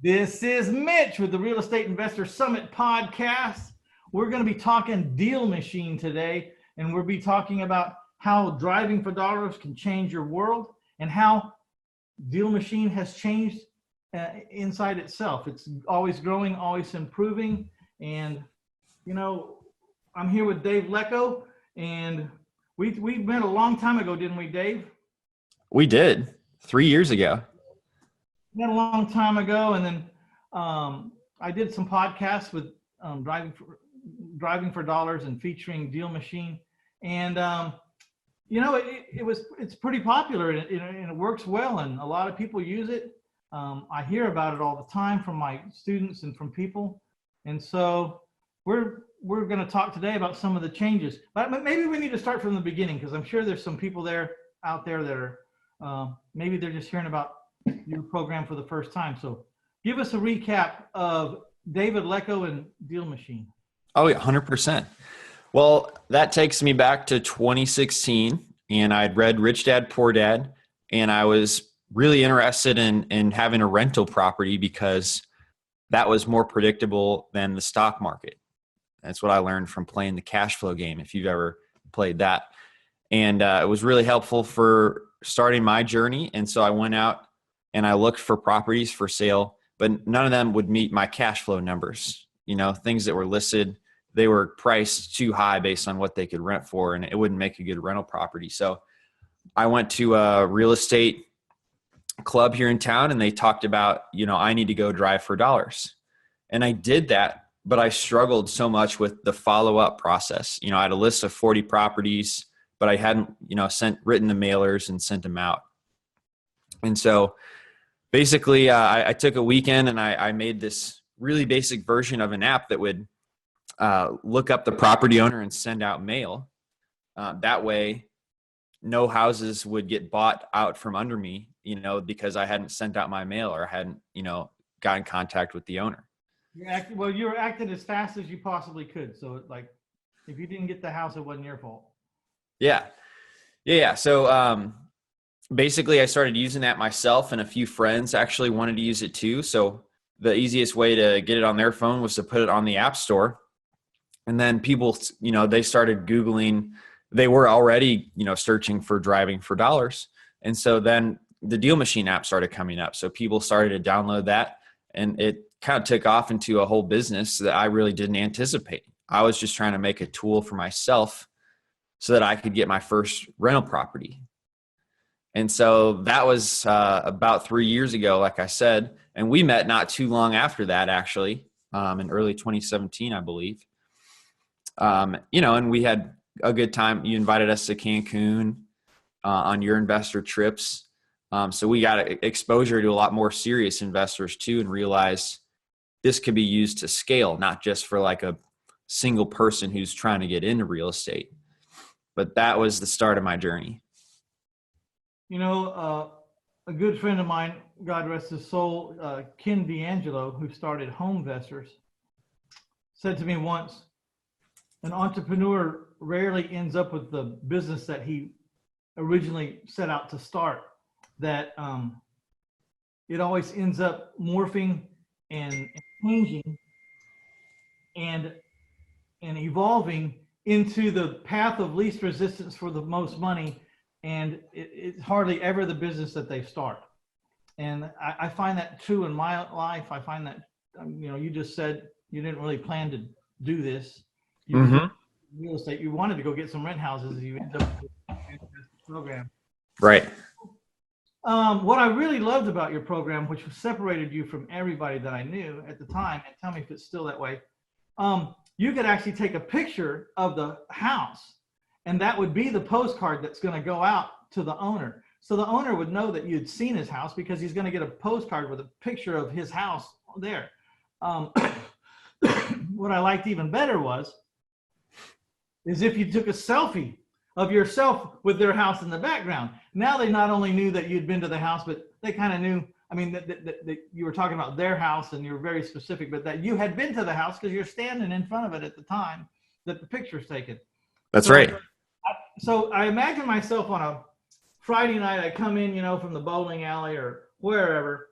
This is Mitch with the Real Estate Investor Summit podcast. We're going to be talking Deal Machine today, and we'll be talking about how driving for dollars can change your world and how Deal Machine has changed inside itself. It's always growing, always improving. And, you know, I'm here with Dave Lecko, and we met a long time ago, didn't we, Dave? We did 3 years ago. Met a long time ago, and then I did some podcasts with driving for dollars and featuring Deal Machine, and you know, it's pretty popular, and it works well, and a lot of people use it. I hear about it all the time from my students and from people, and so we're going to talk today about some of the changes. But maybe we need to start from the beginning, because I'm sure there's some people out there that are maybe they're just hearing about your program for the first time. So give us a recap of David Lecko and Deal Machine. Oh, yeah, 100%. Well, that takes me back to 2016, and I'd read Rich Dad, Poor Dad, and I was really interested in having a rental property because that was more predictable than the stock market. That's what I learned from playing the cash flow game, if you've ever played that. And it was really helpful for starting my journey. And so I went out and I looked for properties for sale, but none of them would meet my cash flow numbers. You know, things that were listed, they were priced too high based on what they could rent for, and it wouldn't make a good rental property. So I went to a real estate club here in town, and they talked about, you know, I need to go drive for dollars. And I did that, but I struggled so much with the follow-up process. You know, I had a list of 40 properties, but I hadn't, you know, written the mailers and sent them out. And so basically, I took a weekend and I made this really basic version of an app that would look up the property owner and send out mail. That way, no houses would get bought out from under me, you know, because I hadn't sent out my mail or hadn't, you know, got in contact with the owner. You were acting as fast as you possibly could. So, like, if you didn't get the house, it wasn't your fault. Yeah. So, basically, I started using that myself, and a few friends actually wanted to use it too. So the easiest way to get it on their phone was to put it on the App Store. And then people, you know, they started Googling. They were already, you know, searching for driving for dollars. And so then the Deal Machine app started coming up. So people started to download that, and it kind of took off into a whole business that I really didn't anticipate. I was just trying to make a tool for myself so that I could get my first rental property. And so that was about 3 years ago, like I said, and we met not too long after that, actually, in early 2017, I believe. You know, and we had a good time. You invited us to Cancun on your investor trips. So we got exposure to a lot more serious investors too, and realized this could be used to scale, not just for like a single person who's trying to get into real estate. But that was the start of my journey. You know, a good friend of mine, God rest his soul, Ken D'Angelo, who started Home Investors, said to me once, an entrepreneur rarely ends up with the business that he originally set out to start, that it always ends up morphing and changing and evolving into the path of least resistance for the most money. And it's hardly ever the business that they start. And I find that true in my life. I find that, you know, you just said you didn't really plan to do this. Real estate, you wanted to go get some rent houses. You ended up with the program. Right. What I really loved about your program, which separated you from everybody that I knew at the time, and tell me if it's still that way, you could actually take a picture of the house, and that would be the postcard that's going to go out to the owner. So the owner would know that you'd seen his house because he's going to get a postcard with a picture of his house there. What I liked even better is if you took a selfie of yourself with their house in the background. Now they not only knew that you'd been to the house, but they kind of knew, I mean, that you were talking about their house and you were very specific, but that you had been to the house because you're standing in front of it at the time that the picture's taken. That's right. So I imagine myself on a Friday night, I come in, you know, from the bowling alley or wherever,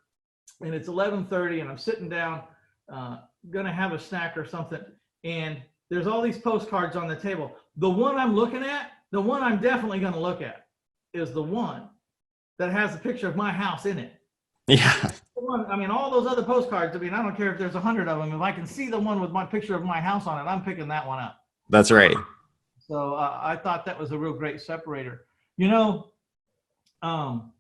and it's 11:30, and I'm sitting down, gonna have a snack or something, and there's all these postcards on the table. The one I'm looking at, the one I'm definitely gonna look at, is the one that has a picture of my house in it. Yeah, I mean, all those other postcards, I mean, I don't care if there's 100 of them. If I can see the one with my picture of my house on it, I'm picking that one up. that's right. So I thought that was a real great separator. You know, when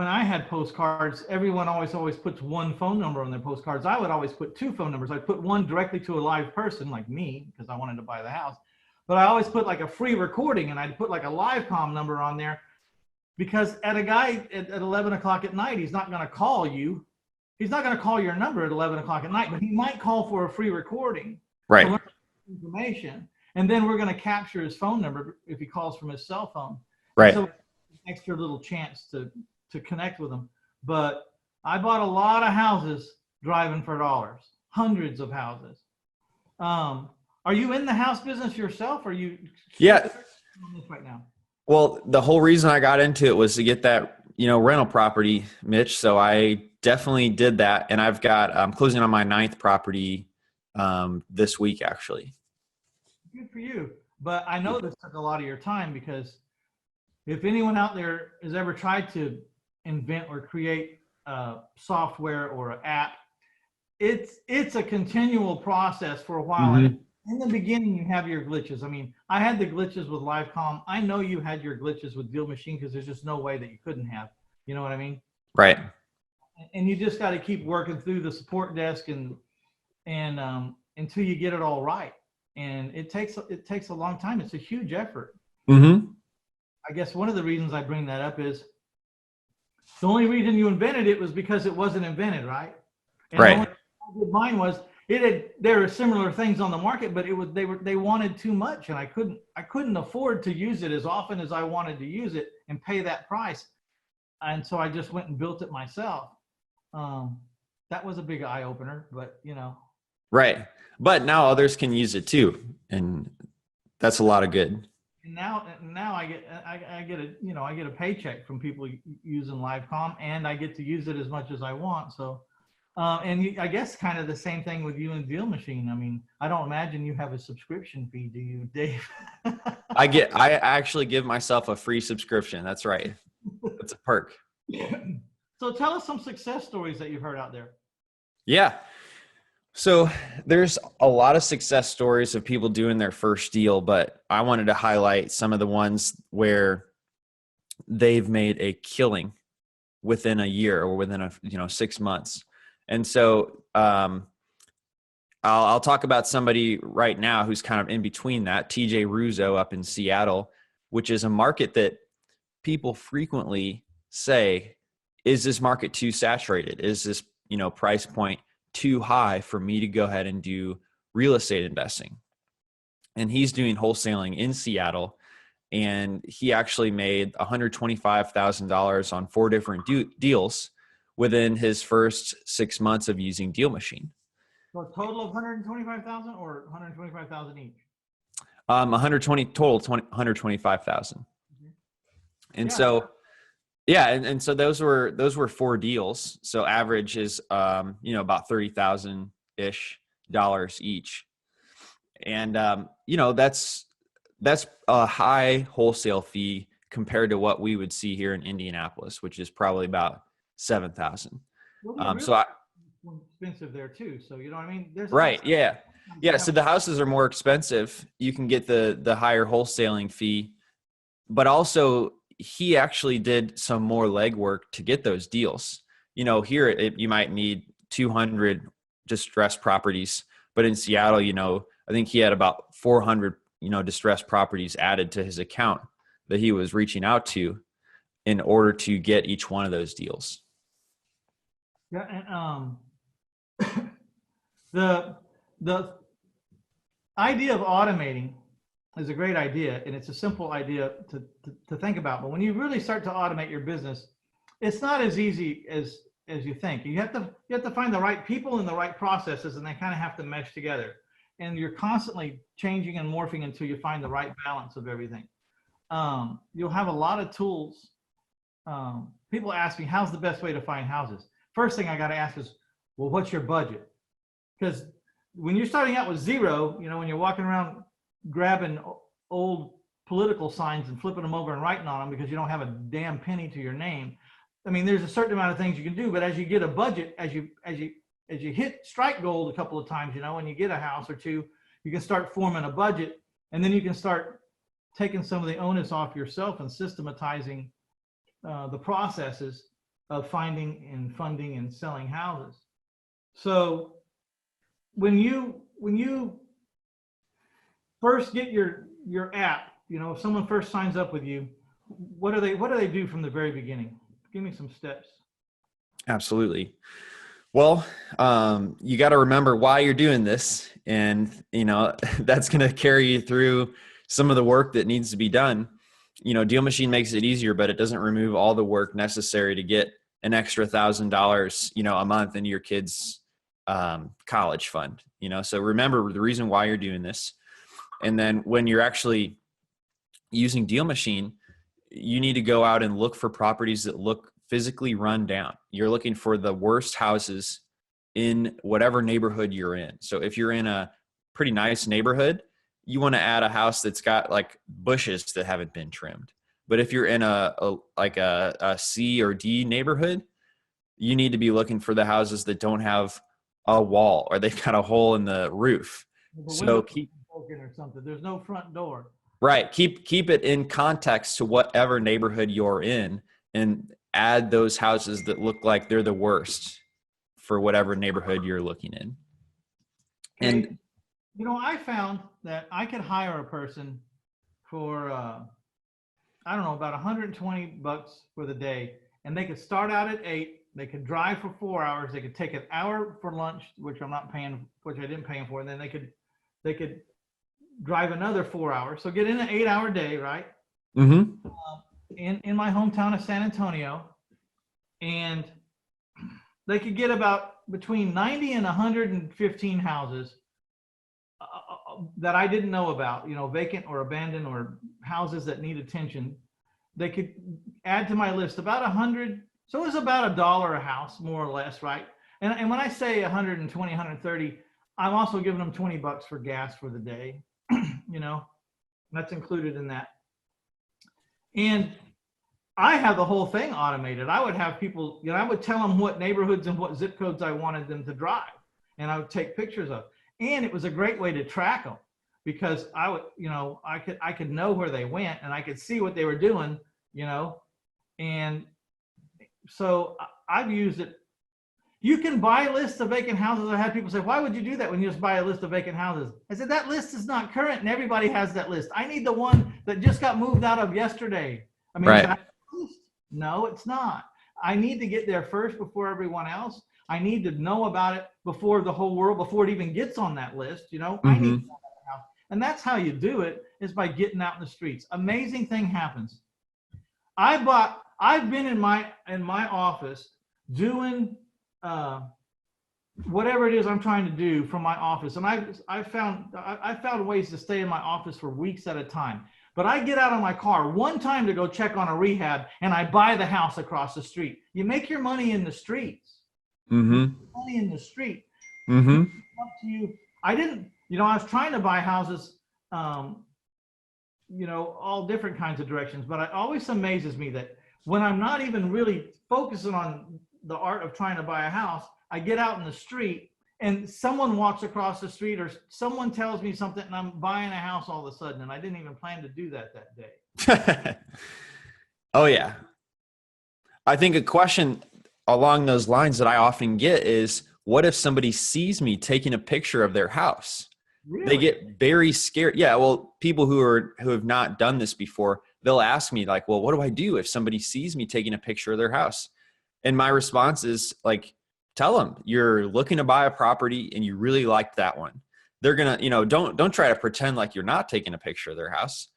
I had postcards, everyone always puts one phone number on their postcards. I would always put two phone numbers. I'd put one directly to a live person like me because I wanted to buy the house. But I always put like a free recording, and I'd put like a live com number on there, because at a guy at 11 o'clock at night, he's not going to call you. He's not going to call your number at 11 o'clock at night, but he might call for a free recording to Right. learn information. And then we're going to capture his phone number if he calls from his cell phone. Right. So extra little chance to connect with him. But I bought a lot of houses driving for dollars, hundreds of houses. Are you in the house business yourself? Or are you Yeah. right now? Well, the whole reason I got into it was to get that, rental property, Mitch. So I definitely did that. And I'm closing on my 9th property this week, actually. Good for you. But I know this took a lot of your time, because if anyone out there has ever tried to invent or create software or an app, it's a continual process for a while. Mm-hmm. And in the beginning, you have your glitches. I mean, I had the glitches with Livecom. I know you had your glitches with Deal Machine, because there's just no way that you couldn't have. You know what I mean? Right. And you just got to keep working through the support desk and until you get it all right. And it takes a long time. It's a huge effort. Mm-hmm. I guess one of the reasons I bring that up is the only reason you invented it was because it wasn't invented, right? And Right. the only problem with mine was there were similar things on the market, but they wanted too much, and I couldn't afford to use it as often as I wanted to use it and pay that price. And so I just went and built it myself. That was a big eye opener, but Right. But now others can use it too. And that's a lot of good. And now I get a paycheck from people using Livecom, and I get to use it as much as I want. So, I guess kind of the same thing with you and Deal Machine. I mean, I don't imagine you have a subscription fee, do you, Dave? I actually give myself a free subscription. That's right. That's a perk. So tell us some success stories that you've heard out there. Yeah. So there's a lot of success stories of people doing their first deal, but I wanted to highlight some of the ones where they've made a killing within a year or within 6 months. And so I'll talk about somebody right now who's kind of in between that, TJ Russo up in Seattle, which is a market that people frequently say, is this market too saturated? Is this, price point too high for me to go ahead and do real estate investing? And he's doing wholesaling in Seattle, and he actually made $125,000 on 4 different deals within his first 6 months of using Deal Machine. So a total of 125,000 or 125,000 each? 125,000. Mm-hmm. And Yeah. so, yeah. And so those were 4 deals. So average is, about $30,000-ish each. And, that's a high wholesale fee compared to what we would see here in Indianapolis, which is probably about $7,000. Well, So expensive there too. So you know what I mean? right. Yeah. Yeah. So the houses are more expensive. You can get the higher wholesaling fee, but also he actually did some more legwork to get those deals. Here you might need 200 distressed properties, but in Seattle, I think he had about 400, distressed properties added to his account that he was reaching out to in order to get each one of those deals. Yeah, and the idea of automating is a great idea, and it's a simple idea to think about. But when you really start to automate your business, it's not as easy as you think. You have to find the right people and the right processes, and they kind of have to mesh together. And you're constantly changing and morphing until you find the right balance of everything. You'll have a lot of tools people ask me, how's the best way to find houses? First thing I got to ask is, well, what's your budget? Because when you're starting out with zero, when you're walking around grabbing old political signs and flipping them over and writing on them because you don't have a damn penny to your name. I mean, there's a certain amount of things you can do, but as you get a budget, as you hit strike gold a couple of times, and you get a house or two, you can start forming a budget, and then you can start taking some of the onus off yourself and systematizing the processes of finding and funding and selling houses. So when you first get your app, if someone first signs up with you, what do they do from the very beginning? Give me some steps. Absolutely. Well, you got to remember why you're doing this, and that's going to carry you through some of the work that needs to be done. Deal Machine makes it easier, but it doesn't remove all the work necessary to get an extra $1,000, a month into your kid's college fund. So remember the reason why you're doing this, and then when you're actually using Deal Machine, you need to go out and look for properties that look physically run down. You're looking for the worst houses in whatever neighborhood you're in. So if you're in a pretty nice neighborhood, you want to add a house that's got like bushes that haven't been trimmed. But if you're in a C or D neighborhood, you need to be looking for the houses that don't have a wall or they've got a hole in the roof. So keep broken or something. There's no front door. Right. Keep it in context to whatever neighborhood you're in, and add those houses that look like they're the worst for whatever neighborhood you're looking in. And I found that I could hire a person for I don't know, about $120 for the day, and they could start out at 8. They could drive for 4 hours. They could take an hour for lunch, which I didn't pay them for, and then they could drive another 4 hours. So get in an 8-hour day, right? Mm-hmm. In my hometown of San Antonio, and they could get about between 90 and 115 houses that I didn't know about, vacant or abandoned or houses that need attention. They could add to my list about 100. So it was about $1 a house, more or less, right? And when I say 120, 130, I'm also giving them $20 for gas for the day. That's included in that. And I have the whole thing automated. I would have people, I would tell them what neighborhoods and what zip codes I wanted them to drive, and I would take pictures of. And it was a great way to track them, because I would, I could know where they went, and I could see what they were doing, and so I've used it. You can buy lists of vacant houses. I had people say, why would you do that when you just buy a list of vacant houses? I said, that list is not current, and everybody has that list. I need the one that just got moved out of yesterday. I mean, right. No, it's not. I need to get there first before everyone else. I need to know about it before the whole world, before it even gets on that list. Mm-hmm. I need to know about the house. And that's how you do it, is by getting out in the streets. Amazing thing happens. I've been in my office doing whatever it is I'm trying to do from my office. And I found ways to stay in my office for weeks at a time. But I get out of my car one time to go check on a rehab, and I buy the house across the street. You make your money in the streets. Mm-hmm. Money in the street. Mm-hmm. Up to you. I didn't, I was trying to buy houses, all different kinds of directions. But it always amazes me that when I'm not even really focusing on the art of trying to buy a house, I get out in the street and someone walks across the street, or someone tells me something, and I'm buying a house all of a sudden, and I didn't even plan to do that day. Oh, yeah. I think a question along those lines that I often get is, what if somebody sees me taking a picture of their house? Really? They get very scared. Yeah, well, people who have not done this before, they'll ask me like, well, what do I do if somebody sees me taking a picture of their house? And my response is like, tell them you're looking to buy a property and you really like that one. They're going to, don't try to pretend like you're not taking a picture of their house.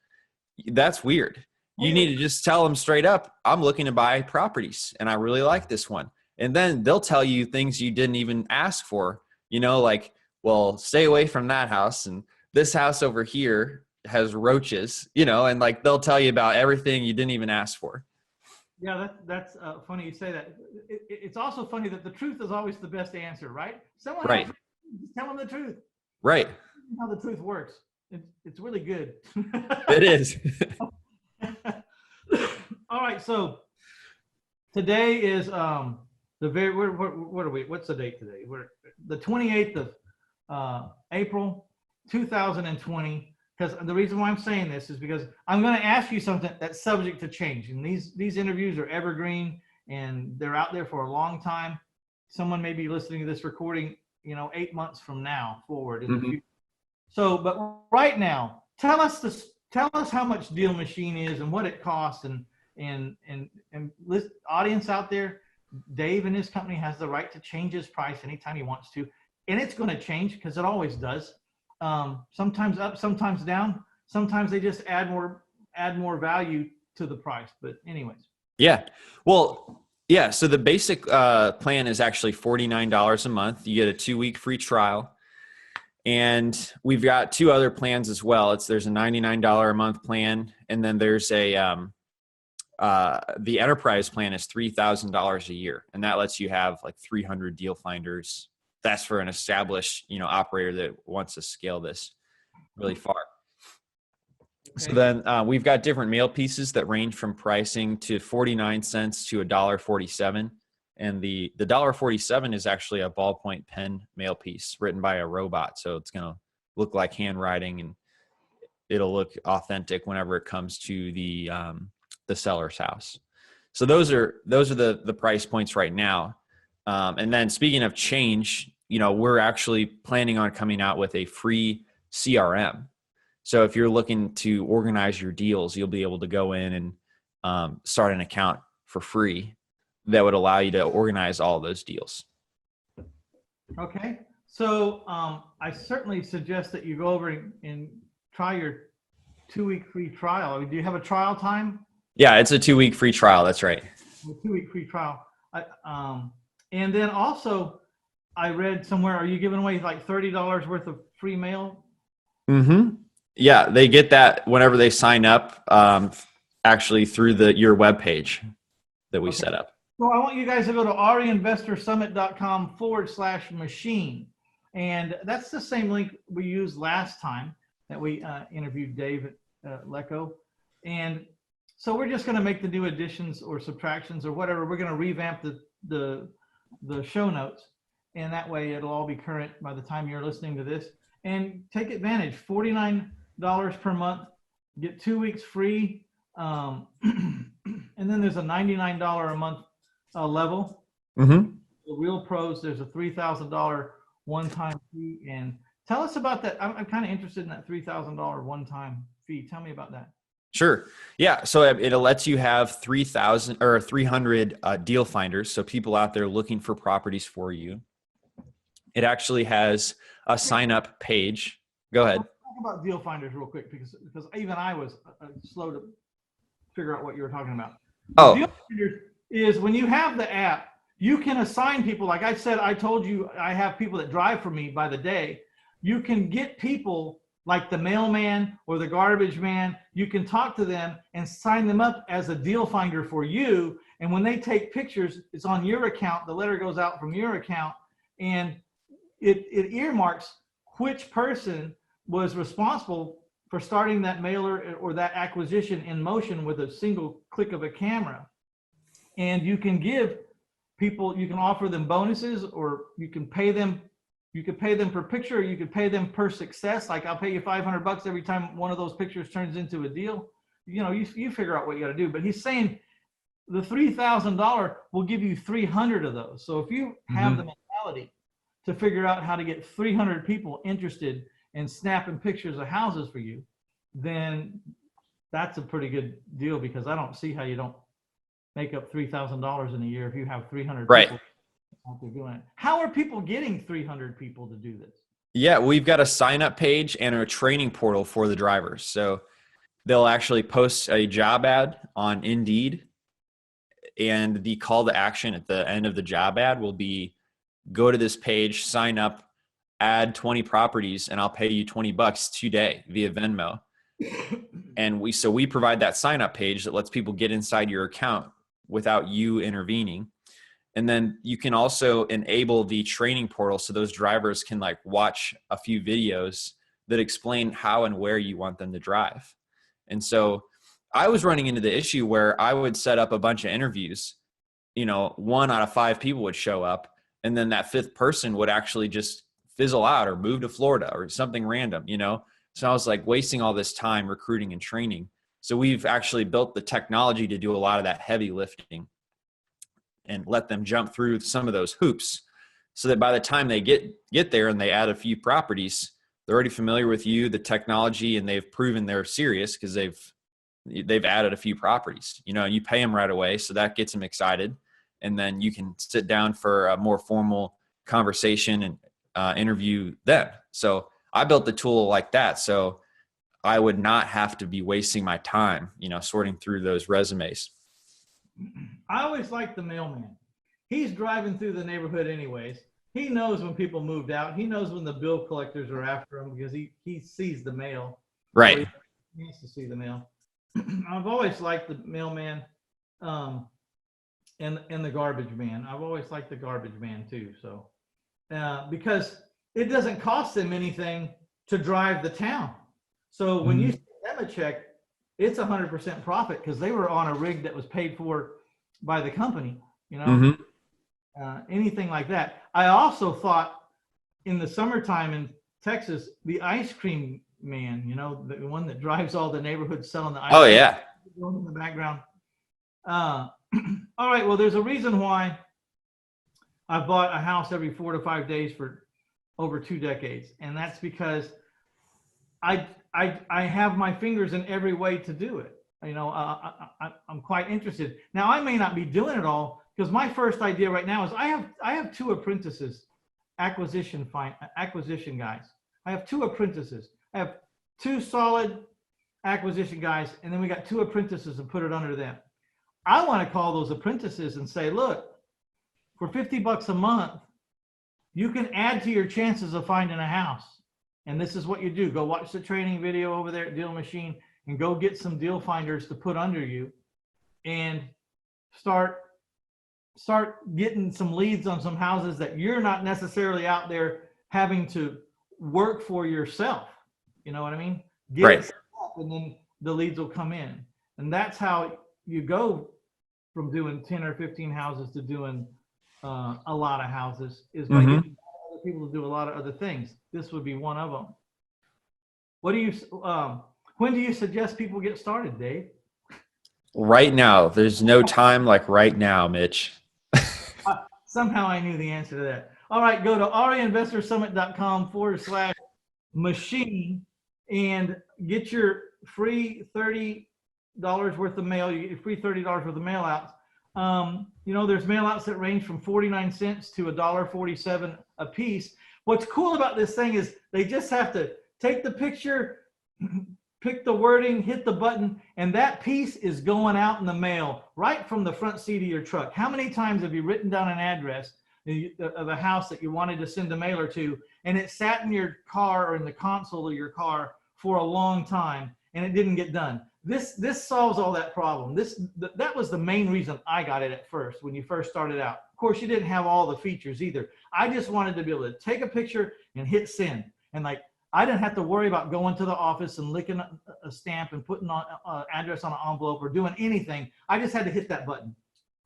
That's weird. You need to just tell them straight up, I'm looking to buy properties and I really like this one. And then they'll tell you things you didn't even ask for, like, well, stay away from that house. And this house over here has roaches, and like, they'll tell you about everything you didn't even ask for. Yeah, that's funny you say that. It's also funny that the truth is always the best answer, right? Someone Right. has just tell them the truth. Right. How the truth works. It's really good. It is. All right, so today is the very what are we? What's the date today? We're the 28th of April 2020. Because the reason why I'm saying this is because I'm going to ask you something that's subject to change. And these interviews are evergreen and they're out there for a long time. Someone may be listening to this recording, 8 months from now forward in the future. So, but right now, tell us how much Deal Machine is and what it costs, and list, audience out there. Dave and his company has the right to change his price anytime he wants to, and it's going to change because it always does. Sometimes up, sometimes down. Sometimes they just add more value to the price. But anyways. Yeah. Well, yeah. So the basic plan is actually $49 a month. You get a 2-week free trial. And we've got 2 other plans as well. There's a $99 a month plan. And then there's the enterprise plan is $3,000 a year. And that lets you have like 300 deal finders. That's for an established, operator that wants to scale this really far. Okay. So then we've got different mail pieces that range from pricing to 49 cents to $1.47. And the $1.47 is actually a ballpoint pen mail piece written by a robot. So it's going to look like handwriting and it'll look authentic whenever it comes to the seller's house. So those are the price points right now. And then speaking of change, we're actually planning on coming out with a free CRM. So if you're looking to organize your deals, you'll be able to go in and start an account for free that would allow you to organize all those deals. Okay. So I certainly suggest that you go over and try your 2-week free trial. Do you have a trial time? Yeah, it's a 2-week free trial. That's right. A 2-week free trial. And then also, I read somewhere, are you giving away like $30 worth of free mail? Mm-hmm. Yeah, they get that whenever they sign up, actually through your webpage that we set up. So I want you guys to go to reinvestorsummit.com/machine. And that's the same link we used last time that we interviewed Dave at Lecko. And so we're just going to make the new additions or subtractions or whatever. We're going to revamp the show notes. And that way it'll all be current by the time you're listening to this. And take advantage, $49 per month, get 2 weeks free. And then there's a $99 a month level. Mm-hmm. The Real Pros, there's a $3,000 one-time fee. And tell us about that. I'm kind of interested in that $3,000 one-time fee. Tell me about that. Sure. Yeah. So it lets you have 3,000 or 300 deal finders. So people out there looking for properties for you. It actually has a sign up page. Go ahead. Let's talk about deal finders real quick because even I was slow to figure out what you were talking about. Deal finders is when you have the app, you can assign people. Like I said, I told you I have people that drive for me by the day. You can get people like the mailman or the garbage man. You can talk to them and sign them up as a deal finder for you. And when they take pictures, it's on your account. The letter goes out from your account, and it earmarks which person was responsible for starting that mailer or that acquisition in motion with a single click of a camera. And you can give people, you can offer them bonuses, or you can pay them. You could pay them per picture, or you could pay them per success. Like I'll pay you $500 every time one of those pictures turns into a deal. You figure out what you got to do. But he's saying the $3,000 will give you 300 of those. So if you have the mentality to figure out how to get 300 people interested in snapping pictures of houses for you, then that's a pretty good deal, because I don't see how you don't make up $3,000 in a year if you have 300 people out there doing it. How are people getting 300 people to do this? Yeah, we've got a sign up page and a training portal for the drivers. So they'll actually post a job ad on Indeed, and the call to action at the end of the job ad will be, go to this page, sign up, add 20 properties, and I'll pay you $20 today via Venmo. And we provide that sign up page that lets people get inside your account without you intervening. And then you can also enable the training portal so those drivers can like watch a few videos that explain how and where you want them to drive. And so I was running into the issue where I would set up a bunch of interviews, 1 out of 5 people would show up, and then that 5th person would actually just fizzle out or move to Florida or something random. So I was like wasting all this time recruiting and training. So we've actually built the technology to do a lot of that heavy lifting and let them jump through some of those hoops so that by the time they get there and they add a few properties, they're already familiar with you, the technology, and they've proven they're serious because they've added a few properties. You pay them right away, so that gets them excited. And then you can sit down for a more formal conversation and interview them. So I built the tool like that, so I would not have to be wasting my time, sorting through those resumes. I always like the mailman. He's driving through the neighborhood anyways. He knows when people moved out. He knows when the bill collectors are after him because he sees the mail. Right. He needs to see the mail. I've always liked the mailman and the garbage man. I've always liked the garbage man too. So because it doesn't cost them anything to drive the town. So when you send them a check, it's 100% profit because they were on a rig that was paid for by the company, anything like that. I also thought in the summertime in Texas, the ice cream man, the one that drives all the neighborhoods selling the ice cream. Oh, yeah. In the background. All right. Well, there's a reason why I bought a house every 4 to 5 days for over 2 decades. And that's because I have my fingers in every way to do it. I'm quite interested. Now, I may not be doing it all because my first idea right now is I have 2 apprentices, acquisition guys. I have 2 apprentices. I have 2 solid acquisition guys, and then we got 2 apprentices and put it under them. I want to call those apprentices and say, look, for $50 a month, you can add to your chances of finding a house. And this is what you do. Go watch the training video over there at Deal Machine and go get some deal finders to put under you and start getting some leads on some houses that you're not necessarily out there having to work for yourself. You know what I mean? Get right. It set up and then the leads will come in. And that's how you go from doing 10 or 15 houses to doing a lot of houses is by getting other people to do a lot of other things. This would be one of them. When do you suggest people get started, Dave? Right now. There's no time like right now, Mitch. Somehow I knew the answer to that. All right, go to REInvestorSummit.com/machine and get your free $30 worth of mail. You get your free $30 worth of mail outs. There's mail outs that range from 49 cents to $1.47 a piece. What's cool about this thing is they just have to take the picture, pick the wording, hit the button, and that piece is going out in the mail right from the front seat of your truck. How many times have you written down an address of a house that you wanted to send a mailer to, and it sat in your car or in the console of your car for a long time and it didn't get done? This solves all that problem. That was the main reason I got it at first when you first started out. Of course, you didn't have all the features either. I just wanted to be able to take a picture and hit send. And I didn't have to worry about going to the office and licking a stamp and putting an address on an envelope or doing anything. I just had to hit that button.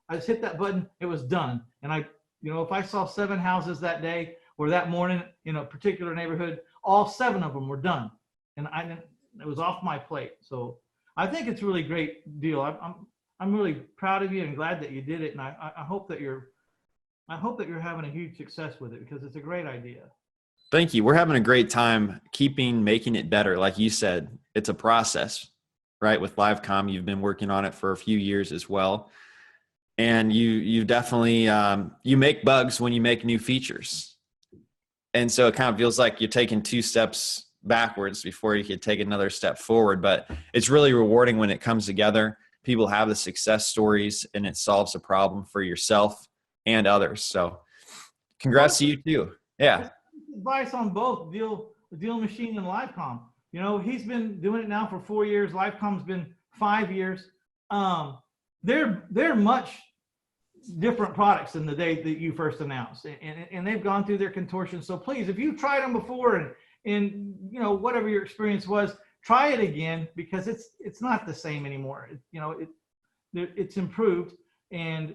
I just hit that button. It was done. And if I saw 7 houses that day or that morning in a particular neighborhood, all 7 of them were done. And it was off my plate. So I think it's a really great deal. I'm really proud of you and glad that you did it. And I hope that you're having a huge success with it because it's a great idea. Thank you. We're having a great time making it better. Like you said, it's a process, right? With LiveCom, you've been working on it for a few years as well. And you definitely, you make bugs when you make new features. And so it kind of feels like you're taking 2 steps backwards before you could take another step forward. But it's really rewarding when it comes together. People have the success stories and it solves a problem for yourself and others. So congrats to you too. Yeah. Advice on both Deal Machine and LiveCom. He's been doing it now for 4 years. LiveCom's been 5 years. they're much different products than the day that you first announced, and they've gone through their contortion. So please, if you've tried them before and whatever your experience was, try it again, because it's not the same anymore. It's improved, and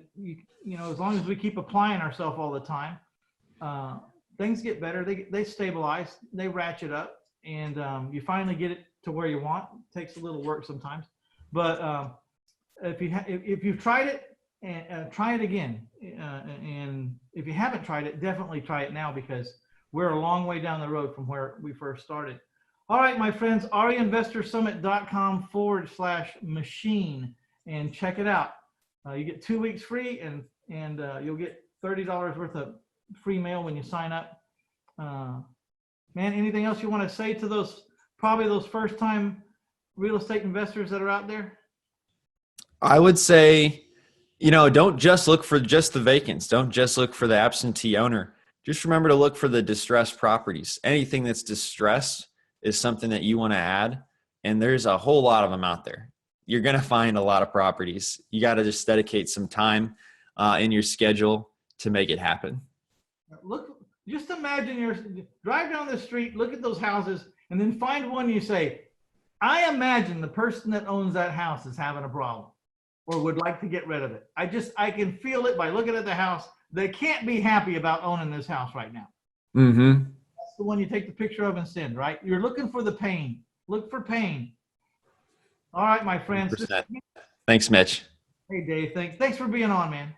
as long as we keep applying ourselves all the time, things get better. They stabilize, they ratchet up, and you finally get it to where you want. It takes a little work sometimes, but if you've tried it, and try it again. And if you haven't tried it, definitely try it now, because we're a long way down the road from where we first started. All right, my friends, reinvestorsummit.com/machine, and check it out. You get 2 weeks free, and you'll get $30 worth of free mail when you sign up. Man, anything else you want to say to those first-time real estate investors that are out there? I would say, don't just look for just the vacants. Don't just look for the absentee owner. Just remember to look for the distressed properties. Anything that's distressed is something that you want to add. And there's a whole lot of them out there. You're going to find a lot of properties. You got to just dedicate some time in your schedule to make it happen. Just imagine drive down the street, look at those houses, and then find one you say, I imagine the person that owns that house is having a problem or would like to get rid of it. I can feel it by looking at the house. They can't be happy about owning this house right now. Mm-hmm. That's the one you take the picture of and send, right? You're looking for the pain. Look for pain. All right, my friends. Thanks, Mitch. Hey, Dave. Thanks for being on, man.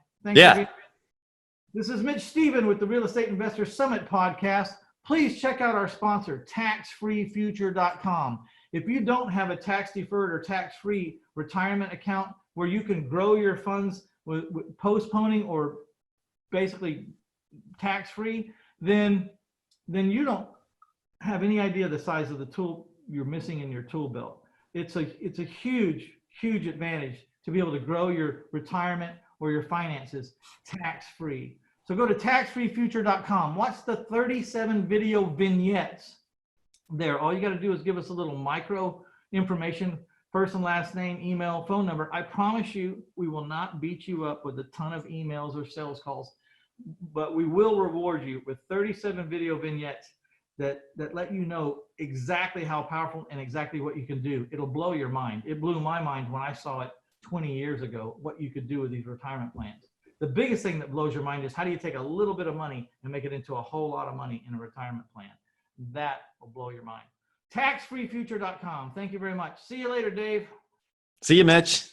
This is Mitch Stephen with the Real Estate Investor Summit podcast. Please check out our sponsor, taxfreefuture.com. If you don't have a tax-deferred or tax-free retirement account where you can grow your funds with postponing or basically tax-free, then you don't have any idea the size of the tool you're missing in your tool belt. It's a huge, huge advantage to be able to grow your retirement or your finances tax-free. So go to taxfreefuture.com. Watch the 37 video vignettes there. All you got to do is give us a little micro information, first and last name, email, phone number. I promise you, we will not beat you up with a ton of emails or sales calls, but we will reward you with 37 video vignettes that let you know exactly how powerful and exactly what you can do. It'll blow your mind. It blew my mind when I saw it 20 years ago, what you could do with these retirement plans. The biggest thing that blows your mind is how do you take a little bit of money and make it into a whole lot of money in a retirement plan? That will blow your mind. Taxfreefuture.com. Thank you very much. See you later, Dave. See you, Mitch.